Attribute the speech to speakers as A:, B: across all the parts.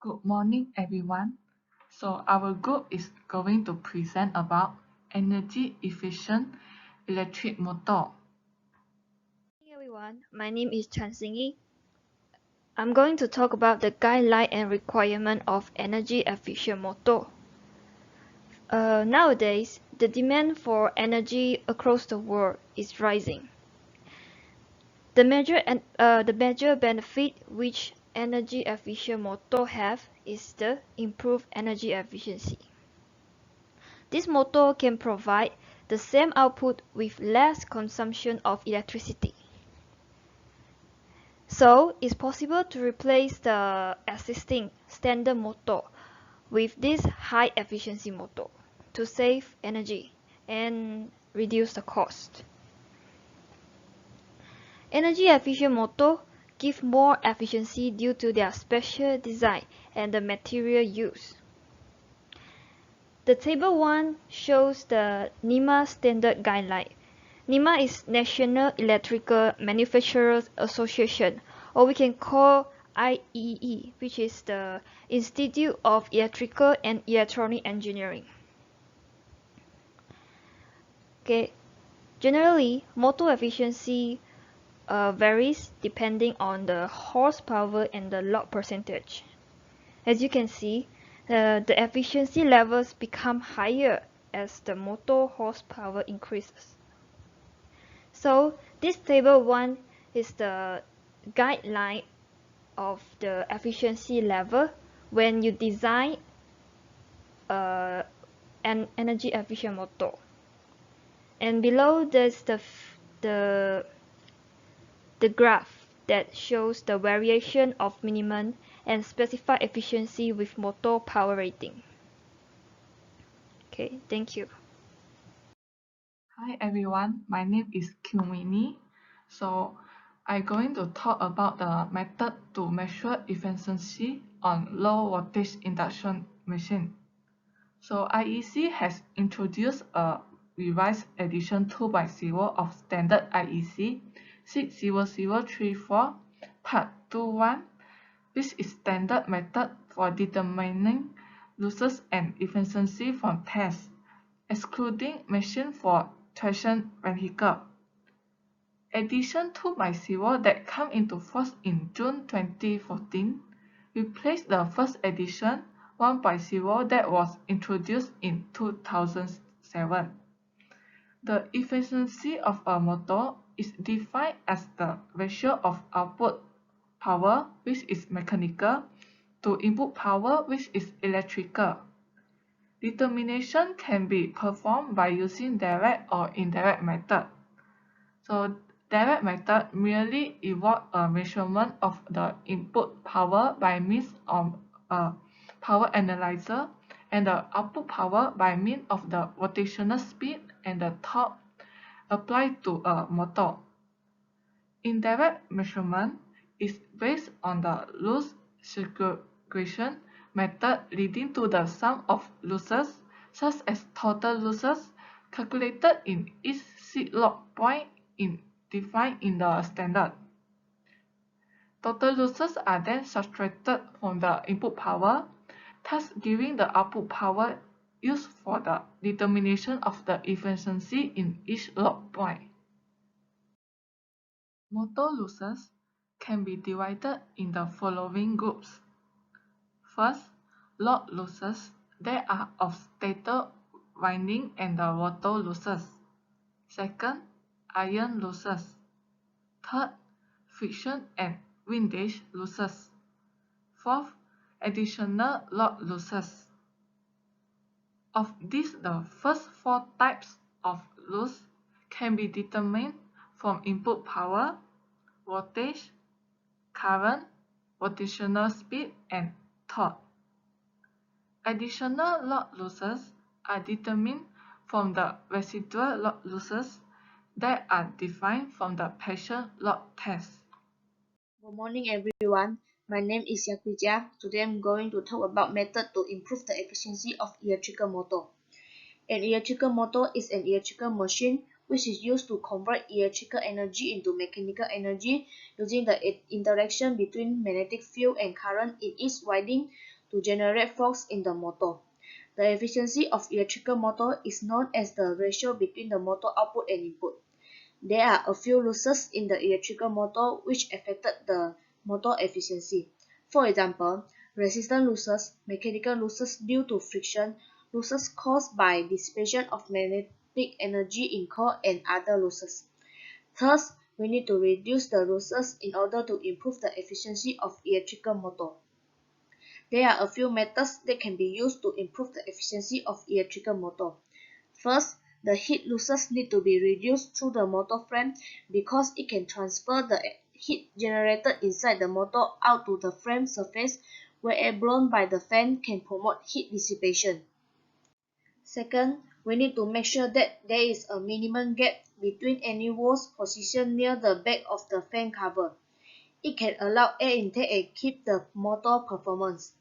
A: Good morning, everyone. So our group is going to present about energy efficient electric motor.
B: Hey everyone, my name is Chan Xingyi. I'm going to talk about the guideline and requirement of energy efficient motor. Nowadays, the demand for energy across the world is rising. The major benefit which energy efficient motor have is the improved energy efficiency. This motor can provide the same output with less consumption of electricity. So it's possible to replace the existing standard motor with this high efficiency motor to save energy and reduce the cost. Energy efficient motor give more efficiency due to their special design and the material used. The table 1 shows the NEMA standard guideline. NEMA is National Electrical Manufacturers Association, or we can call IEE, which is the Institute of Electrical and Electronic Engineering. Okay, generally, motor efficiency varies depending on the horsepower and the load percentage. As you can see, the efficiency levels become higher as the motor horsepower increases. So this table 1 is the guideline of the efficiency level when you design an energy efficient motor. And below there's the graph that shows the variation of minimum and specified efficiency with motor power rating. Okay, thank you.
A: Hi everyone, my name is Kyumini. So I'm going to talk about the method to measure efficiency on low voltage induction machine. So IEC has introduced a revised edition 2.0 of standard IEC 60034 part 21, which is standard method for determining losses and efficiency from tests, excluding machine for traction vehicle. Edition 2.0 that came into force in June 2014 replaced the first edition 1.0 that was introduced in 2007. The efficiency of a motor is defined as the ratio of output power, which is mechanical, to input power, which is electrical. Determination can be performed by using direct or indirect method. So direct method merely involves a measurement of the input power by means of a power analyzer and the output power by means of the rotational speed and the torque applied to a motor. Indirect measurement is based on the loss segregation method leading to the sum of losses, such as total losses, calculated in each seat lock point defined in the standard. Total losses are then subtracted from the input power, thus giving the output power used for the determination of the efficiency in each lock point. Motor losses can be divided in the following groups. First, load losses that are of stator winding and the rotor losses. Second, iron losses. Third, friction and windage losses. Fourth, additional load losses. Of these, the first 4 types of loss can be determined from input power, voltage, current, rotational speed, and torque. Additional load losses are determined from the residual load losses that are defined from the partial load test.
C: Good morning everyone, my name is Yakuja. Today I'm going to talk about method to improve the efficiency of electrical motor. An electrical motor is an electrical machine which is used to convert electrical energy into mechanical energy using the interaction between magnetic field and current in its winding to generate force in the motor. The efficiency of electrical motor is known as the ratio between the motor output and input. There are a few losses in the electrical motor which affected the motor efficiency. For example, resistance losses, mechanical losses due to friction, losses caused by dissipation of magnetic energy in core, and other losses. Thus, we need to reduce the losses in order to improve the efficiency of electrical motor. There are a few methods that can be used to improve the efficiency of electrical motor. First, the heat losses need to be reduced through the motor frame because it can transfer the heat generated inside the motor out to the frame surface where air blown by the fan can promote heat dissipation. Second, we need to make sure that there is a minimum gap between any walls positioned near the back of the fan cover. It can allow air intake and keep the motor performance.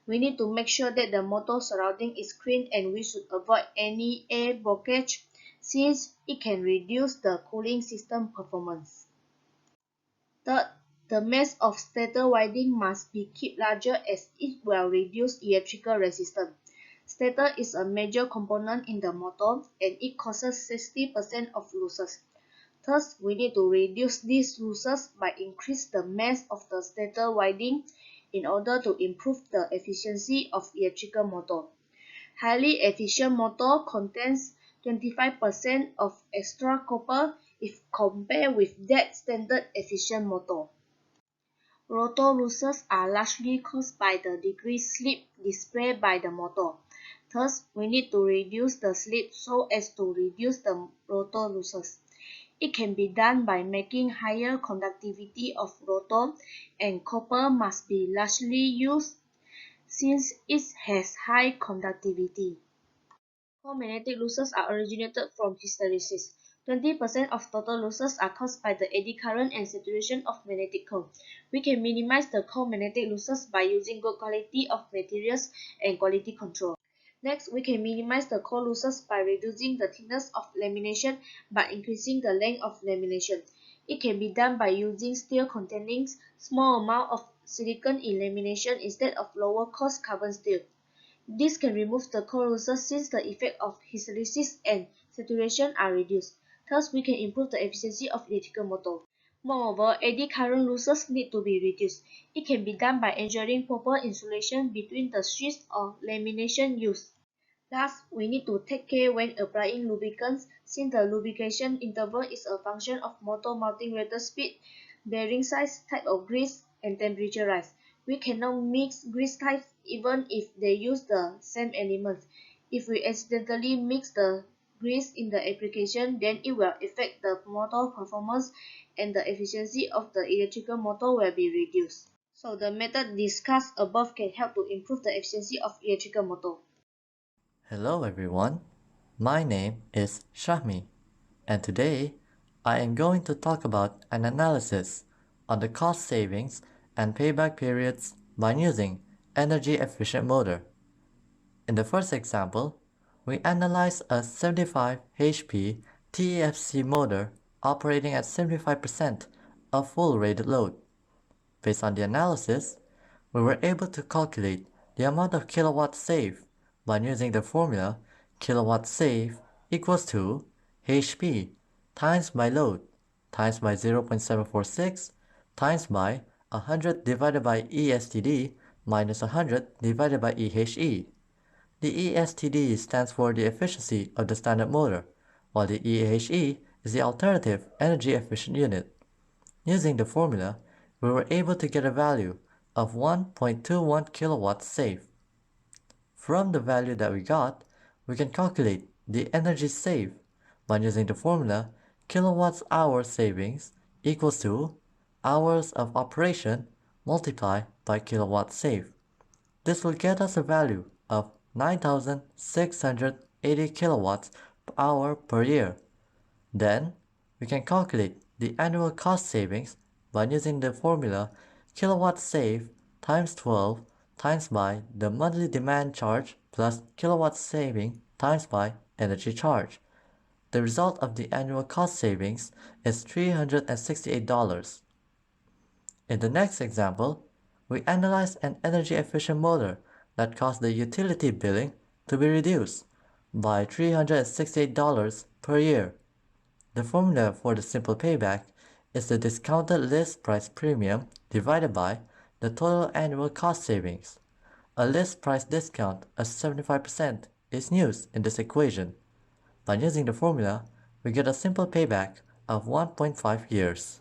C: We need to make sure that the motor surrounding is clean, and we should avoid any air blockage since it can reduce the cooling system performance. Third, the mass of stator winding must be kept larger as it will reduce electrical resistance. Stator is a major component in the motor and it causes 60% of losses. Thus, we need to reduce these losses by increasing the mass of the stator winding in order to improve the efficiency of electrical motor. Highly efficient motor contains 25% of extra copper if compared with that standard efficient motor. Rotor losses are largely caused by the degree slip displayed by the motor. Thus, we need to reduce the slip so as to reduce the rotor losses. It can be done by making higher conductivity of rotor, and copper must be largely used since it has high conductivity. Core magnetic losses are originated from hysteresis. 20% of total losses are caused by the eddy current and saturation of magnetic core. We can minimize the core magnetic losses by using good quality of materials and quality control. Next, we can minimize the core losses by reducing the thickness of lamination by increasing the length of lamination. It can be done by using steel containing small amount of silicon in lamination instead of lower cost carbon steel. This can remove the core losses since the effect of hysteresis and saturation are reduced. Thus, we can improve the efficiency of electrical motor. Moreover, eddy current losses need to be reduced. It can be done by ensuring proper insulation between the sheets or lamination used. Last, we need to take care when applying lubricants since the lubrication interval is a function of motor mounting rate speed, bearing size, type of grease, and temperature rise. We cannot mix grease types even if they use the same elements. If we accidentally mix the grease in the application, then it will affect the motor performance and the efficiency of the electrical motor will be reduced. So the method discussed above can help to improve the efficiency of electrical motor.
D: Hello everyone, my name is Shahmi, and today I am going to talk about an analysis on the cost savings and payback periods by using energy efficient motor. In the first example, we analyze a 75 HP TEFC motor operating at 75% of full rated load. Based on the analysis, we were able to calculate the amount of kilowatts saved by using the formula kilowatt save equals to HP times by load times by 0.746 times by 100 divided by ESTD minus 100 divided by EHE. The ESTD stands for the efficiency of the standard motor, while the EHE is the alternative energy efficient unit. Using the formula, we were able to get a value of 1.21 kilowatts saved. From the value that we got, we can calculate the energy saved by using the formula kilowatts hour savings equals to hours of operation multiplied by kilowatts saved. This will get us a value of 9,680 kilowatts per hour per year. Then, we can calculate the annual cost savings by using the formula kilowatts saved times 12 times by the monthly demand charge plus kilowatts saving times by energy charge. the result of the annual cost savings is $368. In the next example, we analyze an energy-efficient motor that caused the utility billing to be reduced by $368 per year. The formula for the simple payback is the discounted list price premium divided by the total annual cost savings. A list price discount of 75% is used in this equation. By using the formula, we get a simple payback of 1.5 years.